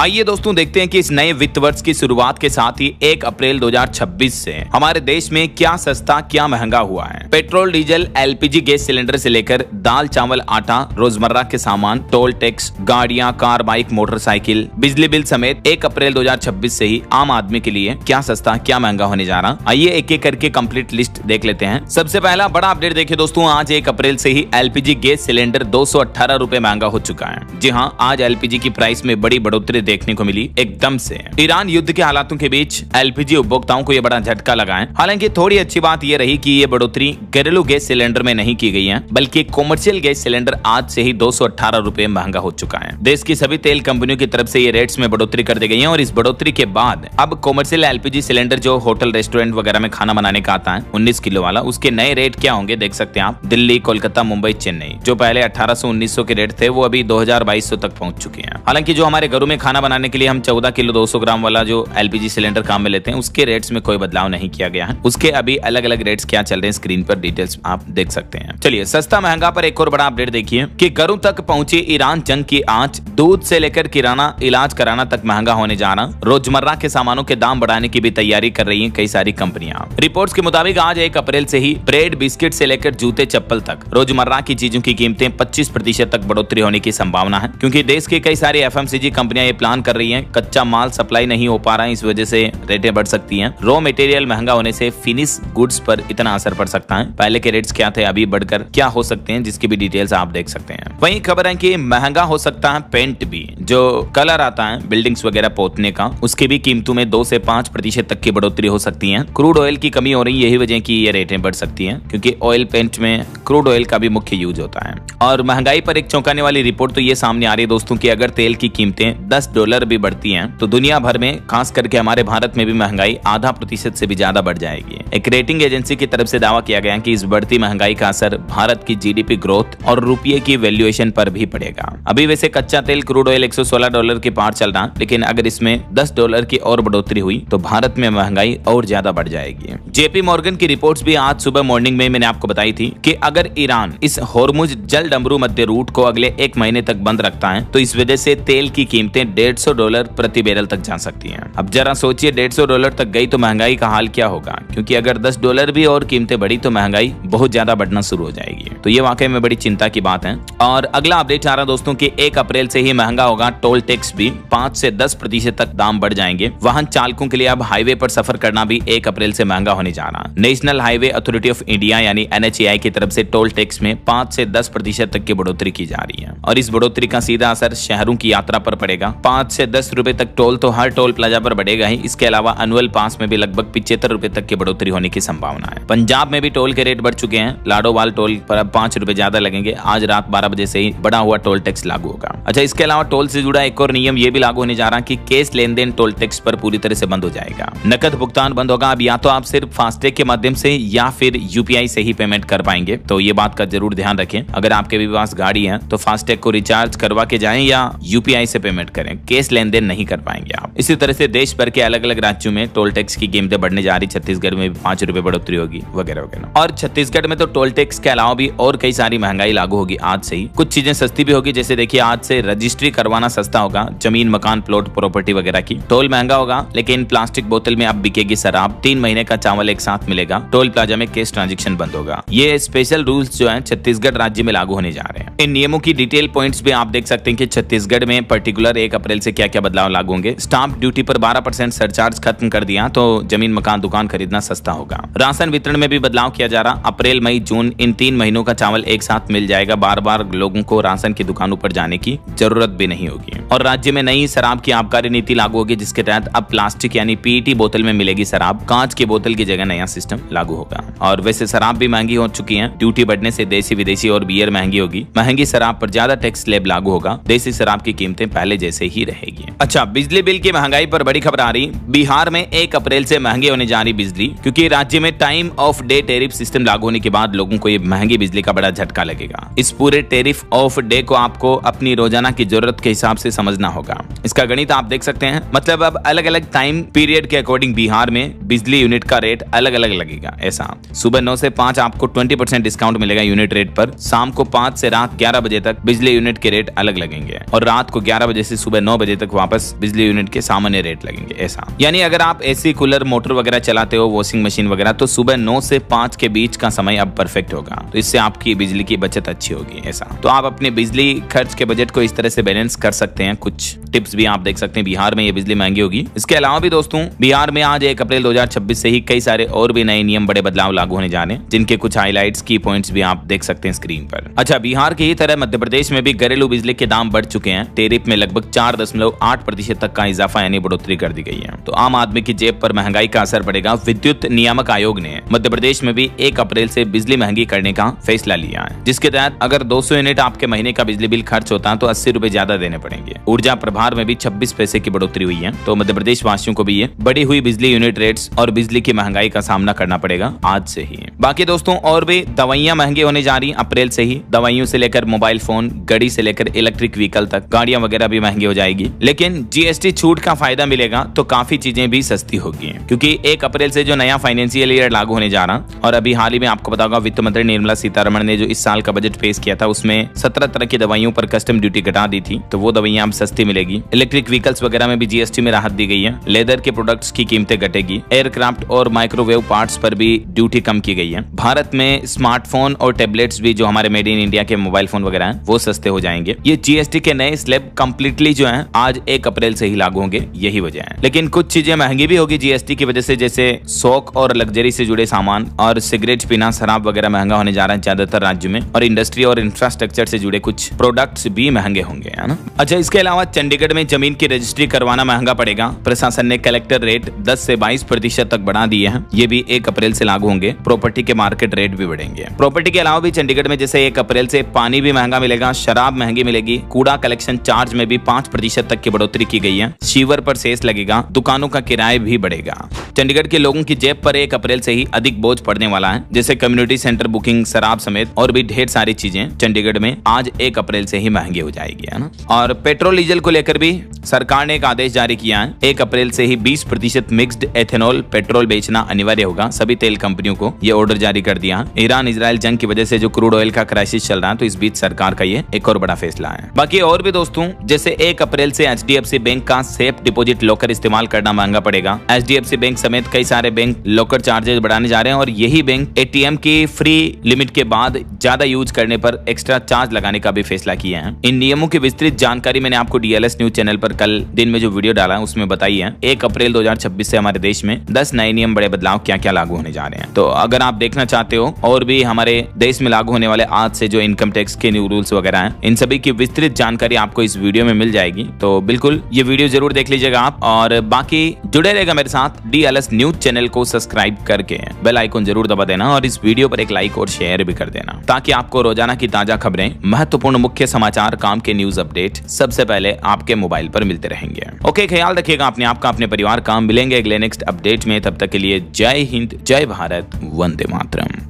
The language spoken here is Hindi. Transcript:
आइए दोस्तों देखते हैं कि इस नए वित्त वर्ष की शुरुआत के साथ ही 1 अप्रैल 2026 से हमारे देश में क्या सस्ता क्या महंगा हुआ है। Petrol, diesel, LPG gas cylinder से लेकर दाल, चावल, आटा, रोजमर्रा के सामान, टोल टैक्स, गाड़ियां, कार, बाइक, मोटरसाइकिल, बिजली बिल समेत 1 अप्रैल 2026 से ही आम आदमी के लिए क्या सस्ता क्या महंगा होने जा रहा। आइए एक एक करके कंप्लीट लिस्ट देख लेते हैं। सबसे पहला बड़ा अपडेट देखिए दोस्तों, आज 1 अप्रैल से ही एलपीजी गैस सिलेंडर 218 रुपए महंगा हो चुका है। जी हाँ, आज एलपीजी की प्राइस में बड़ी बढ़ोतरी देखने को मिली एकदम से। ईरान युद्ध के हालातों के बीच एलपीजी उपभोक्ताओं को यह बड़ा झटका लगा है। हालांकि थोड़ी अच्छी बात यह रही कि ये बढ़ोतरी घरेलू गैस सिलेंडर में नहीं की गई है, बल्कि कॉमर्शियल गैस सिलेंडर आज से ही 218 रुपए महंगा हो चुका है। देश की सभी तेल कंपनियों की तरफ से ये रेट्स में बढ़ोतरी कर दी गई है और इस बढ़ोतरी के बाद अब कॉमर्शियल एलपीजी सिलेंडर जो होटल, रेस्टोरेंट वगैरह में खाना बनाने का आता है 19 किलो वाला, उसके नए रेट क्या होंगे देख सकते हैं आप। दिल्ली, कोलकाता, मुंबई, चेन्नई जो पहले 1800-1900 के रेट थे वो अभी 2000-2200 तक पहुंच चुके हैं। हालांकि जो हमारे घरों में खाना बनाने के लिए हम 14 किलो 200 ग्राम वाला जो एलपीजी सिलेंडर काम में लेते हैं उसके रेट्स में कोई बदलाव नहीं किया गया है। उसके अभी अलग अलग रेट्स क्या चल रहे हैं स्क्रीन पर डिटेल्स आप देख सकते हैं। चलिए सस्ता महंगा पर एक और बड़ा अपडेट देखिए कि घरों तक पहुंची ईरान जंग की आंच। दूध से लेकर किराना, इलाज कराना तक महंगा होने जा रहा। रोजमर्रा के सामानों के दाम बढ़ाने की भी तैयारी कर रही हैं कई सारी कंपनियां। रिपोर्ट्स के मुताबिक आज 1 अप्रैल से ही ब्रेड, बिस्किट से लेकर जूते, चप्पल तक रोजमर्रा की चीजों की कीमतें 25% तक बढ़ोतरी होने की संभावना है, क्योंकि देश की कई सारी एफएमसीजी कंपनियां ये प्लान कर रही हैं। कच्चा माल सप्लाई नहीं हो पा रहा है, इस वजह से रेटें बढ़ सकती हैं। रॉ मटेरियल महंगा होने से फिनिश गुड्स पर इतना असर पड़ सकता है। पहले के रेट्स क्या थे, अभी बढ़कर क्या हो सकते हैं, जिसकी भी डिटेल्स आप देख सकते हैं। वहीं खबर है कि महंगा हो सकता है पेंट भी, जो कलर आता है बिल्डिंग्स वगैरह पोतने का, उसकी भी कीमतों में 2 से 5% तक की बढ़ोतरी हो सकती है। क्रूड ऑयल की कमी हो रही है, यही वजह की ये रेटें बढ़ सकती हैं, क्योंकि ऑयल पेंट में क्रूड ऑयल का भी मुख्य यूज होता है। और महंगाई पर एक चौंकाने वाली रिपोर्ट तो ये सामने आ रही है दोस्तों कि अगर तेल की कीमतें $10 भी बढ़ती हैं तो दुनिया भर में, खास करके हमारे भारत में भी महंगाई आधा % से भी ज्यादा बढ़ जाएगी। एक रेटिंग एजेंसी की तरफ से दावा किया गया है कि इस बढ़ती महंगाई का असर भारत की जीडीपी ग्रोथ और रुपये की वैल्यूएशन पर भी पड़ेगा। अभी वैसे कच्चा तेल क्रूड ऑयल $116 के पार चल रहा, लेकिन अगर इसमें $10 की और बढ़ोतरी हुई तो भारत में महंगाई और ज्यादा बढ़ जाएगी। जेपी मॉर्गन की रिपोर्ट्स भी आज सुबह मॉर्निंग में मैंने आपको बताई थी कि अगर ईरान इस होर्मुज जल डमरू मध्य रूट को अगले 1 महीने तक बंद रखता है तो इस वजह से तेल की कीमतें $150 प्रति बैरल तक जा सकती हैं। अब जरा सोचिए, $150 तक गई तो महंगाई का हाल क्या होगा, क्योंकि अगर $10 भी और कीमतें बढ़ी तो महंगाई बहुत ज्यादा बढ़ना शुरू हो जाएगी। तो ये वाकई में बड़ी चिंता की बात है। और अगला अपडेट आ रहा दोस्तों कि 1 अप्रैल से ही महंगा होगा टोल टैक्स भी, 5 से 10% तक दाम बढ़ जाएंगे। वाहन चालकों के लिए अब हाईवे पर सफर करना भी 1 अप्रैल से महंगा होने जा रहा। National highway authority of India यानी NHAI की तरफ से टोल टैक्स में 5 से 10% तक की बढ़ोतरी की जा रही है और इस बढ़ोतरी का सीधा असर शहरों की यात्रा पर पड़ेगा। 5 से 10 रुपए तक टोल तो हर टोल प्लाजा पर बढ़ेगा ही, इसके अलावा एनुअल पास में भी लगभग 75 रुपए तक की बढ़ोतरी होने की संभावना है। पंजाब में भी टोल के रेट बढ़ चुके हैं। लाडोवाल टोल पर अब 5 रुपए ज्यादा लगेंगे। आज रात 12 बजे से ही बढ़ा हुआ टोल टैक्स लागू होगा। अच्छा, इसके अलावा टोल से जुड़ा एक और नियम ये भी लागू होने जा रहा है कि कैश लेन देन टोल टैक्स पर पूरी तरह से बंद हो जाएगा। नकद भुगतान बंद होगा। अब या तो आप सिर्फ फास्टैग के माध्यम से या फिर यूपीआई से ही पेमेंट कर पाएंगे, तो ये बात का जरूर ध्यान रखें। अगर आपके भी पास गाड़ी है तो फास्टैग को रिचार्ज करवा के जाएं या यूपीआई से पेमेंट करें, कैश लेन देन नहीं कर पाएंगे आप। इसी तरह से देश भर के अलग अलग राज्यों में टोल टैक्स की कीमतें बढ़ने जा रही। छत्तीसगढ़ में भी 5 रुपए बढ़ोतरी होगी वगैरह वगैरह। और छत्तीसगढ़ में तो टोल टैक्स के अलावा भी और कई सारी महंगाई लागू होगी आज से ही। कुछ चीजें सस्ती भी होगी, जैसे देखिए आज से रजिस्ट्री करवाना सस्ता होगा, जमीन, मकान, प्लॉट, प्रॉपर्टी वगैरह की। टोल महंगा होगा, लेकिन प्लास्टिक बोतल में अब बिकेगी शराब। 3 महीने का चावल एक साथ मिलेगा। टोल प्लाजा में कैश ट्रांजैक्शन बंद होगा। ये स्पेशल रूल्स जो है छत्तीसगढ़ राज्य में लागू होने जा रहे हैं। इन नियमों की डिटेल पॉइंट्स भी आप देख सकते हैं कि छत्तीसगढ़ में पर्टिकुलर 1 अप्रैल से क्या क्या बदलाव लागू होंगे। स्टाम्प ड्यूटी पर 12% सरचार्ज खत्म कर दिया, तो जमीन, मकान, दुकान खरीदना सस्ता होगा। राशन वितरण में भी बदलाव किया जा रहा। अप्रैल, मई, जून इन 3 महीनों का चावल एक साथ मिल जाएगा। बार बार लोगों को राशन की दुकानों पर जाने की जरूरत भी नहीं होगी। और राज्य में नई शराब की आबकारी नीति लागू होगी, जिसके तहत अब प्लास्टिक यानी PET बोतल में मिलेगी शराब। कांच की बोतल की जगह नया सिस्टम लागू होगा। और वैसे शराब भी महंगी हो चुकी है। ड्यूटी बढ़ने से देसी, विदेशी और बियर महंगी होगी। महंगी शराब पर ज्यादा टैक्स स्लैब लागू होगा। देसी शराब की कीमतें पहले जैसे ही रहेगी। अच्छा, बिजली बिल की महंगाई पर बड़ी खबर आ रही। बिहार में 1 अप्रैल से महंगी होने जा रही बिजली, क्योंकि राज्य में time of day tariff system लागू होने के बाद लोगों को ये महंगी बिजली का बड़ा झटका लगेगा। इस पूरे टेरिफ ऑफ डे को आपको अपनी रोजाना की जरूरत के हिसाब से समझना होगा। इसका गणित आप देख सकते हैं। मतलब अब अलग अलग टाइम पीरियड के अकॉर्डिंग बिहार में बिजली यूनिट का रेट अलग अलग लगेगा। ऐसा सुबह 9 से 5 आपको 20% डिस्काउंट मिलेगा यूनिट रेट पर। शाम को 5 से रात 11 बजे तक बिजली यूनिट के रेट अलग लगेंगे और रात को 11 बजे से सुबह 9 बजे तक वापस बिजली यूनिट के सामान्य रेट लगेंगे। ऐसा यानी अगर आप एसी, कूलर, मोटर वगैरह चलाते हो, वॉशिंग मशीन वगैरह, तो सुबह 9 से 5 के बीच का समय अब परफेक्ट होगा। तो इससे आपकी बिजली की बचत अच्छी होगी। ऐसा तो आप अपने बिजली खर्च के बजट को इस तरह से बैलेंस कर सकते हैं। कुछ टिप्स भी आप देख सकते हैं। बिहार में ये बिजली महंगी होगी। इसके अलावा भी दोस्तों बिहार में आज 1 अप्रैल 2026 से ही कई सारे और भी नए नियम, बड़े बदलाव लागू होने जा रहे हैं, जिनके कुछ हाइलाइट्स, की पॉइंट्स भी आप देख सकते हैं स्क्रीन पर। अच्छा, बिहार की ही तरह मध्य प्रदेश में भी घरेलू बिजली के दाम बढ़ चुके हैं। टेरिफ में लगभग 4.8% तक का इजाफा यानी बढ़ोतरी कर दी गई है। तो आम आदमी की जेब पर महंगाई का असर पड़ेगा। विद्युत नियामक आयोग ने मध्य प्रदेश में भी 1 अप्रैल से बिजली महंगी करने का फैसला लिया है, जिसके तहत अगर 200 यूनिट आपके महीने का बिजली बिल खर्च होता है तो 80 रुपए ज्यादा देने पड़ेंगे। ऊर्जा प्रभार में भी 26 पैसे की बढ़ोतरी हुई है। तो मध्य प्रदेश वासियों को भी ये बढ़ी हुई बिजली यूनिट रेट्स और बिजली की महंगाई का सामना करना पड़ेगा आज से ही। बाकी दोस्तों और भी दवाइयां महंगी होने जा रही अप्रैल से ही। दवाइयों से लेकर मोबाइल फोन, घड़ी से लेकर इलेक्ट्रिक व्हीकल तक, गाड़ियां वगैरह भी महंगी हो जाएगी। लेकिन जीएसटी छूट का फायदा मिलेगा तो काफी चीजें भी सस्ती होगी, क्योंकि 1 अप्रैल से जो नया फाइनेंशियल ईयर लागू होने जा रहा, और अभी हाल ही में आपको पता होगा वित्त मंत्री निर्मला सीतारमण ने जो इस साल का बजट पेश किया था, उसमें 17 तरह की दवाइयों पर कस्टम ड्यूटी घटा दी थी। तो वो दवाइयां अब सस्ती मिलेगी। इलेक्ट्रिक व्हीकल्स वगैरह में भी जीएसटी में राहत दी गई है। लेदर के प्रोडक्ट्स की कीमतें घटेगी। एयरक्राफ्ट और माइक्रोवेव पार्ट्स पर भी ड्यूटी कम की गई है। भारत में स्मार्टफोन और टैबलेट्स भी, जो हमारे मेड इन इंडिया के मोबाइल फोन वगैरह हैं, वो सस्ते हो जाएंगे। ये जीएसटी के नए स्लैब कंप्लीटली जो है आज 1 अप्रैल से ही लागू होंगे, यही वजह है। लेकिन कुछ चीजें महंगी भी होगी जीएसटी की वजह से, जैसे शौक और लग्जरी से जुड़े सामान और सिगरेट पीना, शराब वगैरह महंगा होने जा रहा है ज्यादातर राज्यों में, और इंडस्ट्री और इंफ्रास्ट्रक्चर से जुड़े कुछ प्रोडक्ट्स भी महंगे होंगे, है ना। अच्छा, इसके अलावा चंडीगढ़ में जमीन की रजिस्ट्री करवाना महंगा पड़ेगा। प्रशासन ने कलेक्टर रेट 10 से 22% तक बढ़ा दिए हैं। ये भी 1 अप्रैल से लागू होंगे। प्रॉपर्टी के मार्केट रेट भी बढ़ेंगे। प्रॉपर्टी के अलावा भी चंडीगढ़ में जैसे 1 अप्रैल से पानी भी महंगा मिलेगा, शराब महंगी मिलेगी, कूड़ा कलेक्शन चार्ज में भी 5% तक की बढ़ोतरी की गई है। सीवर पर सेस लगेगा, दुकानों का किराया भी बढ़ेगा। चंडीगढ़ के लोगों की जेब पर 1 अप्रैल से ही अधिक बोझ पड़ने वाला है, जैसे कम्युनिटी सेंटर बुकिंग, शराब समेत और भी ढेर सारी चीजें चंडीगढ़ में आज 1 अप्रैल से ही महंगी हो जाएगी, है ना। और पेट्रोल डीजल को लेकर भी सरकार ने एक आदेश जारी किया है। 1 अप्रैल से ही 20% मिक्स्ड एथेनॉल पेट्रोल बेचना अनिवार्य होगा। सभी तेल कंपनियों को ये ऑर्डर जारी कर दिया। ईरान इजराइल जंग की वजह से जो क्रूड ऑयल का क्राइसिस चल रहा है, तो इस बीच सरकार का ये एक और बड़ा फैसला है। बाकी और भी दोस्तों, जैसे 1 अप्रैल से एचडीएफसी बैंक का सेफ डिपॉजिट लॉकर इस्तेमाल करना महंगा पड़ेगा। एचडीएफसी बैंक समेत कई सारे बैंक लॉकर चार्जेस बढ़ाने जा रहे हैं, और यही बैंक एटीएम की फ्री लिमिट के बाद ज्यादा यूज करने पर एक्स्ट्रा चार्ज लगाने का भी फैसला किया है। इन नियमों की विस्तृत जानकारी मैंने आपको डीएलएस न्यूज चैनल पर कल दिन में जो वीडियो डाला है उसमें बताई है। 1 अप्रैल 2026 से हमारे देश में 10 नए नियम, बड़े बदलाव क्या क्या लागू होने जा रहे हैं। तो अगर आप देखना चाहते हो और भी हमारे देश में लागू होने वाले आज से जो इनकम टैक्स के न्यू रूल्स वगैरह हैं, इन सभी की विस्तृत जानकारी आपको इस वीडियो में मिल जाएगी। तो बिल्कुल ये वीडियो जरूर देख लीजिएगा आप, और बाकी जुड़े रहेगा मेरे साथ। डीएलएस न्यूज चैनल को सब्सक्राइब करके बेल आइकन जरूर दबा देना, और इस वीडियो पर एक लाइक और शेयर भी कर देना, ताकि आपको रोजाना की ताजा खबरें, महत्वपूर्ण मुख्य समाचार, काम के न्यूज अपडेट सबसे पहले आपके मोबाइल पर मिलते रहेंगे। ओके, ख्याल रखिएगा अपने आप का, अपने परिवार का। मिलेंगे अगले नेक्स्ट अपडेट में। तब तक के लिए जय हिंद, जय भारत, वंदे मातरम।